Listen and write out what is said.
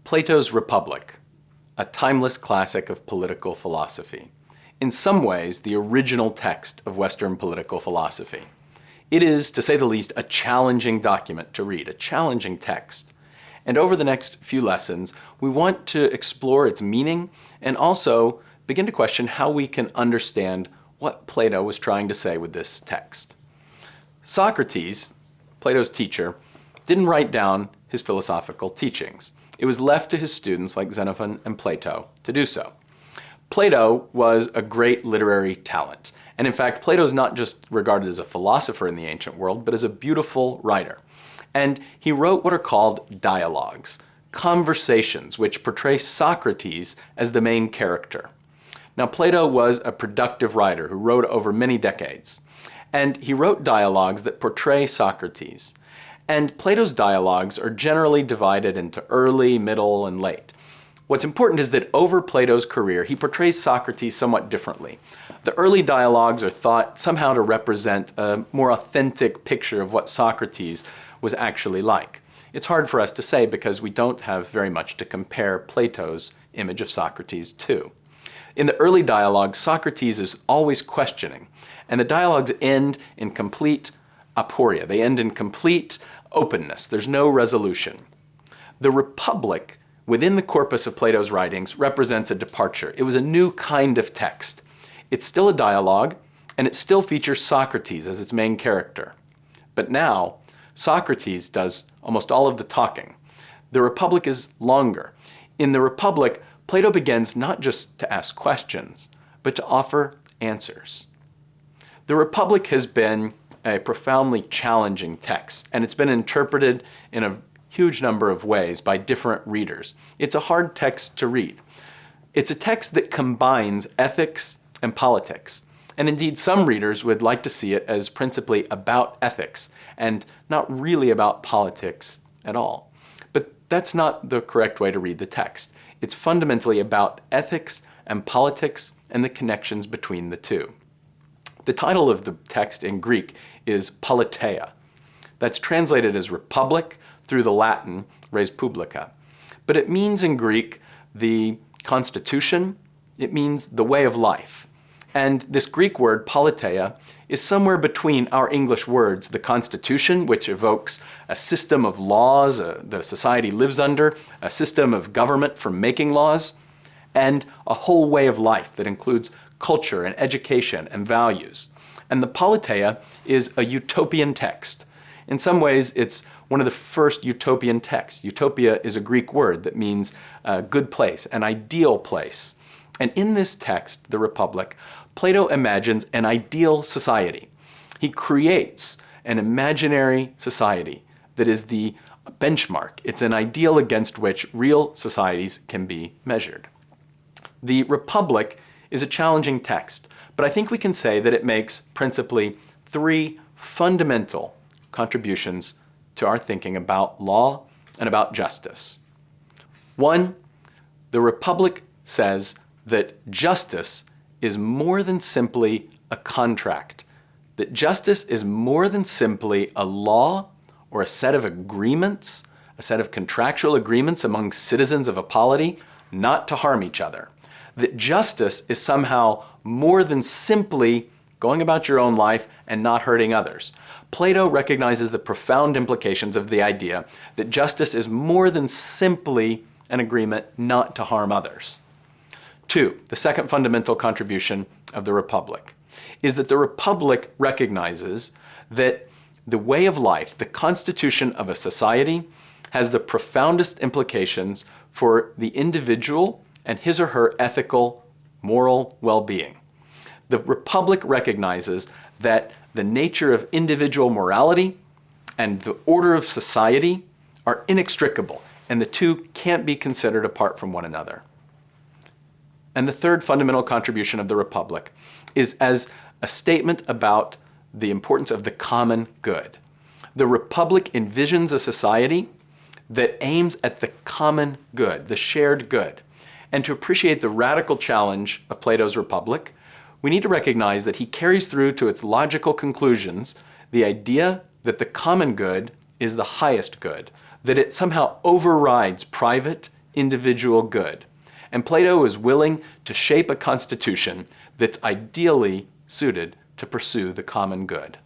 Plato's Republic, a timeless classic of political philosophy. In some ways, the original text of Western political philosophy. It is, to say the least, a challenging document to read, a challenging text. And over the next few lessons, we want to explore its meaning and also begin to question how we can understand what Plato was trying to say with this text. Socrates, Plato's teacher, didn't write down his philosophical teachings. It was left to his students like Xenophon and Plato to do so. Plato was a great literary talent. And in fact, Plato is not just regarded as a philosopher in the ancient world, but as a beautiful writer. And he wrote what are called dialogues, conversations which portray Socrates as the main character. Now, Plato was a productive writer who wrote over many decades. And he wrote dialogues that portray Socrates. And Plato's dialogues are generally divided into early, middle, and late. What's important is that over Plato's career, he portrays Socrates somewhat differently. The early dialogues are thought somehow to represent a more authentic picture of what Socrates was actually like. It's hard for us to say because we don't have very much to compare Plato's image of Socrates to. In the early dialogues, Socrates is always questioning, and the dialogues end in complete aporia. They end in complete openness. There's no resolution. The Republic, within the corpus of Plato's writings, represents a departure. It was a new kind of text. It's still a dialogue, and it still features Socrates as its main character. But now, Socrates does almost all of the talking. The Republic is longer. In the Republic, Plato begins not just to ask questions, but to offer answers. The Republic has been a profoundly challenging text, and it's been interpreted in a huge number of ways by different readers. It's a hard text to read. It's a text that combines ethics and politics, and indeed some readers would like to see it as principally about ethics and not really about politics at all. But that's not the correct way to read the text. It's fundamentally about ethics and politics and the connections between the two. The title of the text in Greek is Politeia. That's translated as republic through the Latin res publica. But it means in Greek the constitution, it means the way of life. And this Greek word, politeia, is somewhere between our English words, the Constitution, which evokes a system of laws that a society lives under, a system of government for making laws, and a whole way of life that includes culture and education and values. And the politeia is a utopian text. In some ways, it's one of the first utopian texts. Utopia is a Greek word that means a good place, an ideal place. And in this text, the Republic, Plato imagines an ideal society. He creates an imaginary society that is the benchmark. It's an ideal against which real societies can be measured. The Republic is a challenging text, but I think we can say that it makes principally three fundamental contributions to our thinking about law and about justice. One, the Republic says that justice is more than simply a contract, that justice is more than simply a law or a set of agreements, a set of contractual agreements among citizens of a polity not to harm each other. That justice is somehow more than simply going about your own life and not hurting others. Plato recognizes the profound implications of the idea that justice is more than simply an agreement not to harm others. Two, the second fundamental contribution of the Republic is that the Republic recognizes that the way of life, the constitution of a society, has the profoundest implications for the individual and his or her ethical, moral well-being. The Republic recognizes that the nature of individual morality and the order of society are inextricable, and the two can't be considered apart from one another. And the third fundamental contribution of the Republic is as a statement about the importance of the common good. The Republic envisions a society that aims at the common good, the shared good. And to appreciate the radical challenge of Plato's Republic, we need to recognize that he carries through to its logical conclusions the idea that the common good is the highest good, that it somehow overrides private, individual good. And Plato is willing to shape a constitution that's ideally suited to pursue the common good.